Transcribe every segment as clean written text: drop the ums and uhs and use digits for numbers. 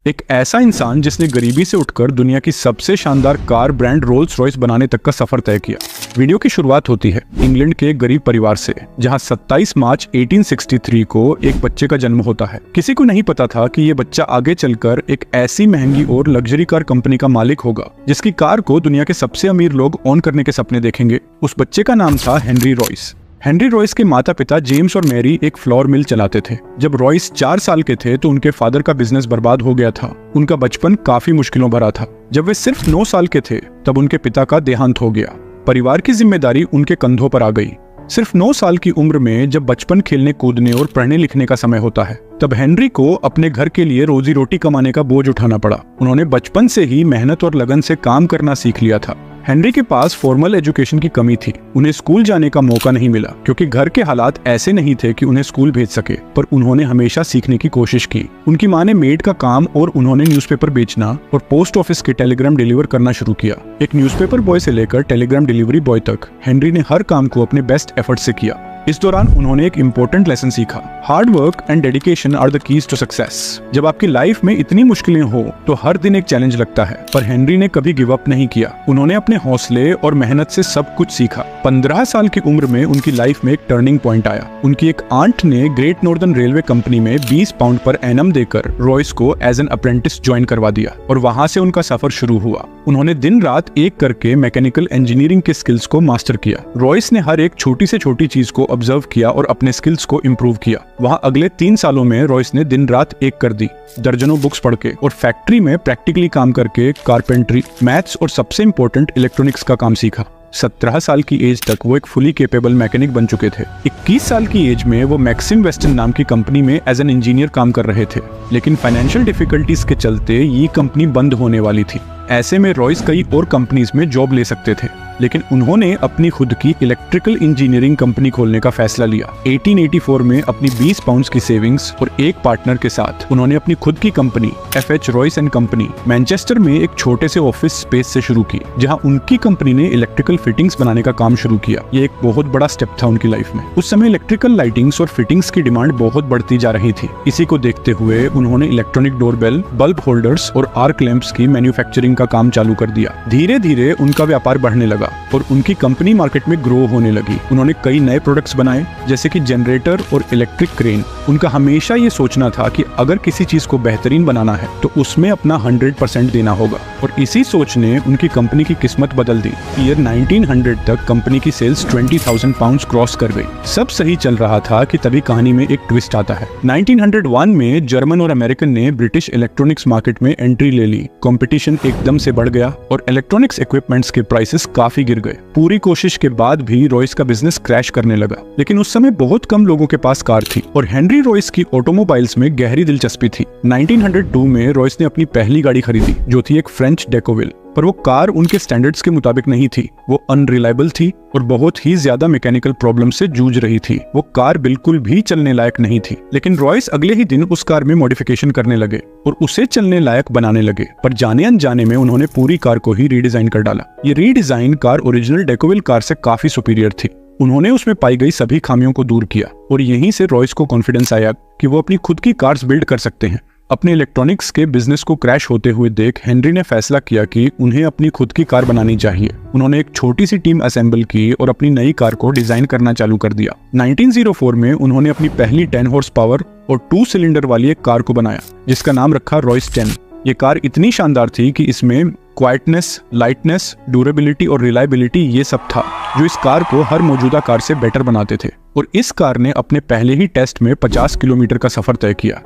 एक ऐसा इंसान जिसने गरीबी से उठकर दुनिया की सबसे शानदार कार ब्रांड रोल्स रॉयस बनाने तक का सफर तय किया। वीडियो की शुरुआत होती है इंग्लैंड के एक गरीब परिवार से, जहां 27 मार्च 1863 को एक बच्चे का जन्म होता है। किसी को नहीं पता था कि ये बच्चा आगे चलकर एक ऐसी महंगी और लग्जरी कार कंपनी का मालिक होगा जिसकी कार को दुनिया के सबसे अमीर लोग ओन करने के सपने देखेंगे। उस बच्चे का नाम था हेनरी रॉयस। हेनरी रॉयस के माता पिता जेम्स और मैरी एक फ्लोर मिल चलाते थे। जब रॉयस 4 साल के थे तो उनके फादर का बिजनेस बर्बाद हो गया था। उनका बचपन काफी मुश्किलों भरा था। जब वे सिर्फ 9 साल के थे तब उनके पिता का देहांत हो गया। परिवार की जिम्मेदारी उनके कंधों पर आ गई। सिर्फ 9 साल की उम्र में जब बचपन खेलने कूदने और पढ़ने लिखने का समय होता है, तब हेनरी को अपने घर के लिए रोजी रोटी कमाने का बोझ उठाना पड़ा। उन्होंने बचपन से ही मेहनत और लगन से काम करना सीख लिया था। हेनरी के पास फॉर्मल एजुकेशन की कमी थी। उन्हें स्कूल जाने का मौका नहीं मिला क्योंकि घर के हालात ऐसे नहीं थे कि उन्हें स्कूल भेज सके, पर उन्होंने हमेशा सीखने की कोशिश की। उनकी माँ ने मेड का काम और उन्होंने न्यूज़पेपर बेचना और पोस्ट ऑफिस के टेलीग्राम डिलीवर करना शुरू किया। एक न्यूज़पेपर बॉय से लेकर टेलीग्राम डिलीवरी बॉय तक हेनरी ने हर काम को अपने बेस्ट एफर्ट से किया। इस दौरान उन्होंने एक इम्पोर्टेंट लेसन सीखा। Hard work and dedication are the keys to success. जब आपकी लाइफ में इतनी मुश्किलें हो तो हर दिन एक चैलेंज लगता है, पर हेनरी ने कभी गिव अप नहीं किया। उन्होंने अपने हौसले और मेहनत से सब कुछ सीखा। 15 साल की उम्र में उनकी लाइफ में एक टर्निंग पॉइंट आया। उनकी एक आंट ने ग्रेट नॉर्दर्न रेलवे कंपनी में 20 पाउंड पर एनम देकर रॉयस को एज एन अप्रेंटिस ज्वाइन करवा दिया और वहां से उनका सफर शुरू हुआ। उन्होंने दिन रात एक करके मैकेनिकल इंजीनियरिंग के स्किल्स को मास्टर किया। रॉयस ने हर एक छोटी से छोटी चीज को ऑब्जर्व किया और अपने स्किल्स को इम्प्रूव किया। वहां अगले 3 सालों में रॉयस ने दिन रात एक कर दी, दर्जनों बुक्स पढ़ के और फैक्ट्री में प्रैक्टिकली काम करके कारपेंट्री, मैथ्स और सबसे इम्पोर्टेंट इलेक्ट्रॉनिक्स का काम सीखा। 17 साल की एज तक वो एक फुली केपेबल मैकेनिक बन चुके थे। 21 साल की एज में वो मैक्सिम वेस्टर्न नाम की कंपनी में एज एन इंजीनियर काम कर रहे थे, लेकिन फाइनेंशियल डिफिकल्टीज के चलते ये कंपनी बंद होने वाली थी। ऐसे में रॉयस कई और कंपनीज में जॉब ले सकते थे, लेकिन उन्होंने अपनी खुद की इलेक्ट्रिकल इंजीनियरिंग कंपनी खोलने का फैसला लिया। 1884 में अपनी 20 पाउंड की सेविंग्स और एक पार्टनर के साथ उन्होंने अपनी खुद की company FH Royce and company Manchester में एक छोटे से ऑफिस स्पेस से शुरू की, जहां उनकी कंपनी ने इलेक्ट्रिकल फिटिंग्स बनाने का काम शुरू किया। ये एक बहुत बड़ा स्टेप था उनकी लाइफ में। उस समय इलेक्ट्रिकल लाइटिंग्स और फिटिंग्स की डिमांड बहुत बढ़ती जा रही थी। इसी को देखते हुए उन्होंने इलेक्ट्रॉनिक डोरबेल, बल्ब होल्डर्स और आर्क लैंप्स की मैन्युफैक्चरिंग का काम चालू कर दिया। धीरे धीरे उनका व्यापार बढ़ने लगा और उनकी कंपनी मार्केट में ग्रो होने लगी। उन्होंने कई नए प्रोडक्ट्स बनाए, जैसे कि जनरेटर और इलेक्ट्रिक क्रेन। उनका हमेशा ये सोचना था कि अगर किसी चीज को बेहतरीन बनाना है तो उसमें अपना 100% देना होगा, और इसी सोच ने उनकी कंपनी की किस्मत बदल दी। ईयर 1900 तक कंपनी की सेल्स 20,000 पाउंड क्रॉस कर गई। सब सही चल रहा था कि तभी कहानी में एक ट्विस्ट आता है। 1901 में जर्मन और अमेरिकन ने ब्रिटिश इलेक्ट्रॉनिक्स मार्केट में एंट्री ले ली। कंपटीशन एकदम से बढ़ गया और इलेक्ट्रॉनिक्स इक्विपमेंट्स के प्राइसेस काफी गिर गए। पूरी कोशिश के बाद भी रॉयस का बिजनेस क्रैश करने लगा, लेकिन उस समय बहुत कम लोगों के पास कार थी और हेनरी रॉयस की ऑटोमोबाइल्स में गहरी दिलचस्पी थी। 1902 में रॉयस ने अपनी पहली गाड़ी खरीदी, जो थी एक फ्रेंच डेकोविल, पर वो कार उनके स्टैंडर्ड्स के मुताबिक नहीं थी। वो अनरिलायबल थी और बहुत ही ज्यादा मैकेनिकल प्रॉब्लम से जूझ रही थी। वो कार बिल्कुल भी चलने लायक नहीं थी। लेकिन रॉयस अगले ही दिन उस कार में मॉडिफिकेशन करने लगे और उसे चलने लायक बनाने लगे, पर जाने अनजाने में उन्होंने पूरी कार को ही रीडिजाइन कर डाला। ये रीडिजाइन कार ओरिजिनल डेकोविल कार से काफी सुपीरियर थी। उन्होंने उसमें पाई गई सभी खामियों को दूर किया और यहीं से रॉयस को कॉन्फिडेंस आया कि वो अपनी खुद की कार्स बिल्ड कर सकते हैं। अपने इलेक्ट्रॉनिक्स के बिजनेस को क्रैश होते हुए देख हेनरी ने फैसला किया कि उन्हें अपनी खुद की कार बनानी चाहिए। उन्होंने एक छोटी सी टीम असेंबल की और अपनी नई कार को डिजाइन करना चालू कर दिया। 1904 में उन्होंने अपनी पहली 10 हॉर्स पावर और 2 सिलेंडर वाली एक कार को बनाया, जिसका नाम रखा रॉयस 10। ये कार इतनी शानदार थी कि इसमें क्वाइटनेस, लाइटनेस, ड्यूरेबिलिटी और रिलायबिलिटी ये सब था जो इस कार को हर मौजूदा कार से बेटर बनाते थे। और इस कार ने अपने पहले ही टेस्ट में 50 किलोमीटर का सफर तय किया।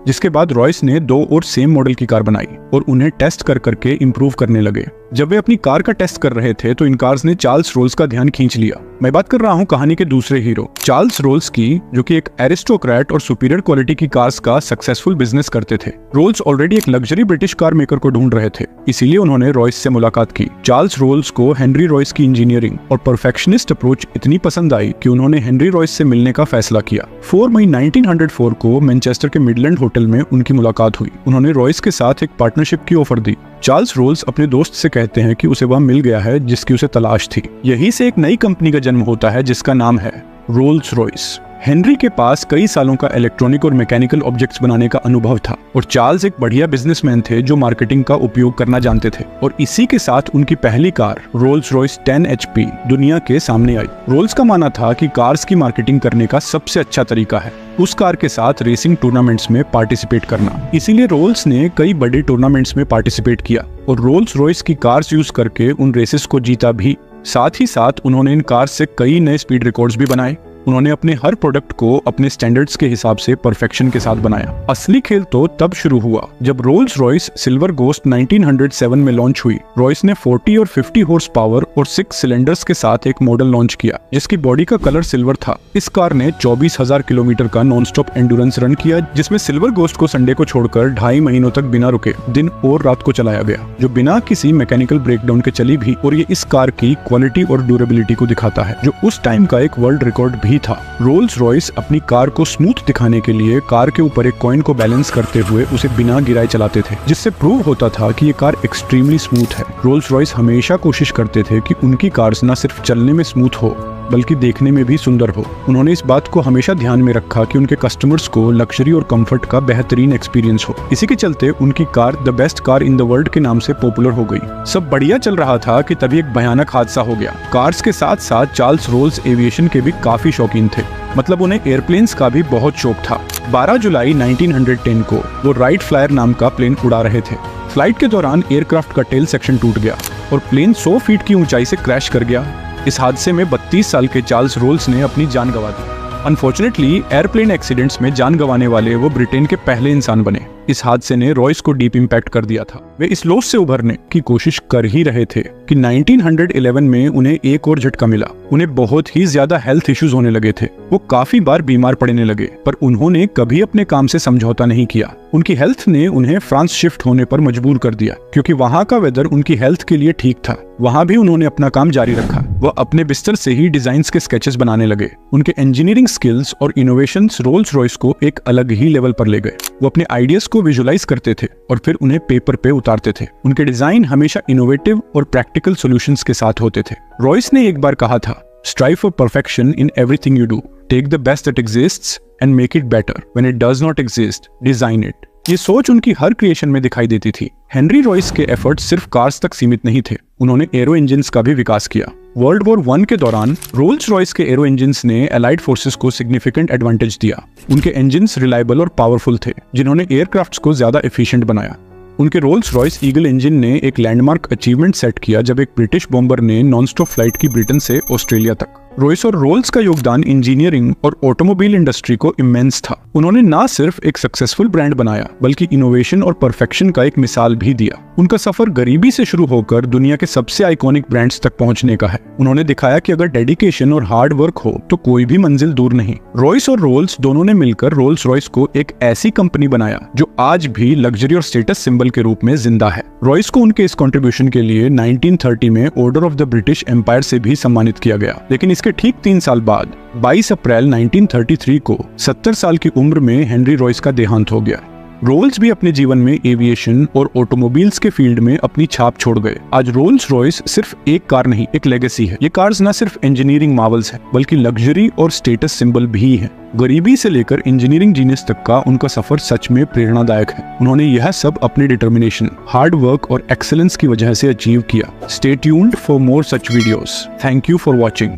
जिसके बाद रॉयस ने 2 और सेम मॉडल की कार बनाई और उन्हें टेस्ट कर करके इम्प्रूव करने लगे। जब वे अपनी कार का टेस्ट कर रहे थे तो इन कार्स ने चार्ल्स रोल्स का ध्यान खींच लिया। मैं बात कर रहा हूँ कहानी के दूसरे हीरो चार्ल्स रोल्स की, जो कि एक एरिस्टोक्रेट और सुपीरियर क्वालिटी की कार्स का सक्सेसफुल बिजनेस करते थे। रोल्स ऑलरेडी एक लग्जरी ब्रिटिश कार मेकर को ढूंढ रहे थे, इसीलिए उन्होंने रॉयस से मुलाकात की। चार्ल्स रोल्स को हेनरी रॉयस की इंजीनियरिंग और परफेक्शनिस्ट अप्रोच इतनी पसंद आई कि उन्होंने हेनरी रॉयस से मिलने का फैसला किया। 4 मई 1904 को मैनचेस्टर के मिडलैंड होटल में उनकी मुलाकात हुई। उन्होंने रॉयस के साथ एक पार्टनरशिप की ऑफर दी। चार्ल्स रोल्स अपने दोस्त से कहते हैं कि उसे वह मिल गया है जिसकी उसे तलाश थी। यहीं से एक नई कंपनी का जन्म होता है जिसका नाम है रोल्स रॉयस। हेनरी के पास कई सालों का इलेक्ट्रॉनिक और मैकेनिकल ऑब्जेक्ट्स बनाने का अनुभव था और चार्ल्स एक बढ़िया बिजनेसमैन थे जो मार्केटिंग का उपयोग करना जानते थे। और इसी के साथ उनकी पहली कार रोल्स रॉयस 10 HP दुनिया के सामने आई। रोल्स का मानना था कि कार्स की मार्केटिंग करने का सबसे अच्छा तरीका है उस कार के साथ रेसिंग टूर्नामेंट्स में पार्टिसिपेट करना। इसीलिए रोल्स ने कई बड़े टूर्नामेंट्स में पार्टिसिपेट किया और रोल्स रॉयस की कार्स यूज करके उन रेसेस को जीता भी। साथ ही साथ उन्होंने इन कार्स से कई नए स्पीड रिकॉर्ड्स भी बनाए। उन्होंने अपने हर प्रोडक्ट को अपने स्टैंडर्ड्स के हिसाब से परफेक्शन के साथ बनाया। असली खेल तो तब शुरू हुआ जब रोल्स रॉयस सिल्वर गोस्ट 1907 में लॉन्च हुई। रॉयस ने 40 और 50 हॉर्स पावर और 6 सिलेंडर्स के साथ एक मॉडल लॉन्च किया जिसकी बॉडी का कलर सिल्वर था। इस कार ने 24,000 किलोमीटर का नॉन स्टॉप एंडुरेंस रन किया जिसमें सिल्वर गोस्ट को संडे को छोड़कर 2.5 महीनों तक बिना रुके दिन और रात को चलाया गया, जो बिना किसी मैकेनिकल ब्रेकडाउन के चली भी। और ये इस कार की क्वालिटी और ड्यूरेबिलिटी को दिखाता है जो उस टाइम का एक वर्ल्ड रिकॉर्ड भी था। रोल्स रॉयस अपनी कार को स्मूथ दिखाने के लिए कार के ऊपर एक कॉइन को बैलेंस करते हुए उसे बिना गिराए चलाते थे, जिससे प्रूव होता था कि ये कार एक्सट्रीमली स्मूथ है। रोल्स रॉयस हमेशा कोशिश करते थे कि उनकी कार्स न सिर्फ चलने में स्मूथ हो बल्कि देखने में भी सुंदर हो। उन्होंने इस बात को हमेशा ध्यान में रखा कि उनके कस्टमर्स को लग्जरी और कंफर्ट का बेहतरीन एक्सपीरियंस हो। इसी के चलते उनकी car the best car in the world के नाम से पॉपुलर हो गई। सब बढ़िया चल रहा था कि तभी एक भयानक हादसा हो गया। कार्स के साथ साथ चार्ल्स रोल्स एविएशन के भी काफी शौकीन थे, मतलब उन्हें एयरप्लेन्स का भी बहुत शौक था। 12 जुलाई 1910 को वो राइट फ्लायर नाम का प्लेन उड़ा रहे थे। फ्लाइट के दौरान एयरक्राफ्ट का टेल सेक्शन टूट गया और प्लेन 100 फीट की ऊंचाई से क्रैश कर गया। इस हादसे में 32 साल के चार्ल्स रोल्स ने अपनी जान गंवा दी। अनफॉर्चुनेटली एयरप्लेन एक्सीडेंट्स में जान गंवाने वाले वो ब्रिटेन के पहले इंसान बने। इस हादसे ने रॉयस को डीप इम्पैक्ट कर दिया था। वे इस लॉस से उभरने की कोशिश कर ही रहे थे कि 1911 में उन्हें एक और झटका मिला। उन्हें बहुत ही ज्यादा हेल्थ इश्यूज होने लगे थे। वो काफी बार बीमार पड़ने लगे, पर उन्होंने कभी अपने काम से समझौता नहीं किया। उनकी हेल्थ ने उन्हें फ्रांस शिफ्ट होने पर मजबूर कर दिया क्योंकि वहाँ का वेदर उनकी हेल्थ के लिए ठीक था। वहाँ भी उन्होंने अपना काम जारी रखा। वह अपने बिस्तर से ही डिजाइन्स के स्केचेस बनाने लगे। उनके इंजीनियरिंग स्किल्स और इनोवेशंस रोल्स रॉयस को एक अलग ही लेवल पर ले गए। वो अपने आइडियाज को विजुलाइज करते थे और फिर उन्हें पेपर पे उतारते थे। उनके डिजाइन हमेशा इनोवेटिव और प्रैक्टिकल सॉल्यूशंस के साथ होते थे। रॉयस ने एक बार कहा था, strive for perfection in everything you do, take the best that exists and make it better, when it does not exist design it. ये सोच उनकी हर क्रिएशन में दिखाई देती थी। हेनरी रॉयस के एफर्ट्स सिर्फ कार्स तक सीमित नहीं थे, उन्होंने एरो इंजिन्स का भी विकास किया। वर्ल्ड वॉर 1 के दौरान रोल्स रॉयस के एरो इंजिन्स ने एलाइड फोर्सेस को सिग्निफिकेंट एडवांटेज दिया। उनके इंजिन्स रिलायबल और पावरफुल थे, जिन्होंने एयरक्राफ्ट्स को ज्यादा एफिशिएंट बनाया। उनके रोल्स रॉयस ईगल इंजन ने एक लैंडमार्क अचीवमेंट सेट किया जब एक ब्रिटिश बॉम्बर ने नॉनस्टॉप फ्लाइट की ब्रिटेन से ऑस्ट्रेलिया तक। रॉयस और रोल्स का योगदान इंजीनियरिंग और ऑटोमोबाइल इंडस्ट्री को इमेंस था। उन्होंने ना सिर्फ एक सक्सेसफुल ब्रांड बनाया बल्कि इनोवेशन और परफेक्शन का एक मिसाल भी दिया। उनका सफर गरीबी से शुरू होकर दुनिया के सबसे आइकॉनिक ब्रांड्स तक पहुंचने का है। उन्होंने दिखाया कि अगर डेडिकेशन और हार्ड वर्क हो तो कोई भी मंजिल दूर नहीं। रॉयस और रोल्स दोनों ने मिलकर रोल्स रॉयस को एक ऐसी कंपनी बनाया जो आज भी लग्जरी और स्टेटस सिंबल के रूप में जिंदा है। रॉयस को उनके इस कंट्रीब्यूशन के लिए 1930 में Order of the British Empire से भी सम्मानित किया गया। लेकिन इसके ठीक 3 साल बाद 22 अप्रैल 1933 को 70 साल की उम्र में हेनरी रॉयस का देहांत हो गया। रोल्स भी अपने जीवन में एविएशन और ऑटोमोबाइल्स के फील्ड में अपनी छाप छोड़ गए। आज रोल्स रॉयस सिर्फ एक कार नहीं, एक लेगेसी है। ये कार्स न सिर्फ इंजीनियरिंग मार्वल्स है बल्कि लग्जरी और स्टेटस सिंबल भी है। गरीबी से लेकर इंजीनियरिंग जीनियस तक का उनका सफर सच में प्रेरणादायक है। उन्होंने यह सब अपनी डिटर्मिनेशन, हार्ड वर्क और एक्सेलेंस की वजह से अचीव किया। Stay tuned for more such videos. Thank you for watching.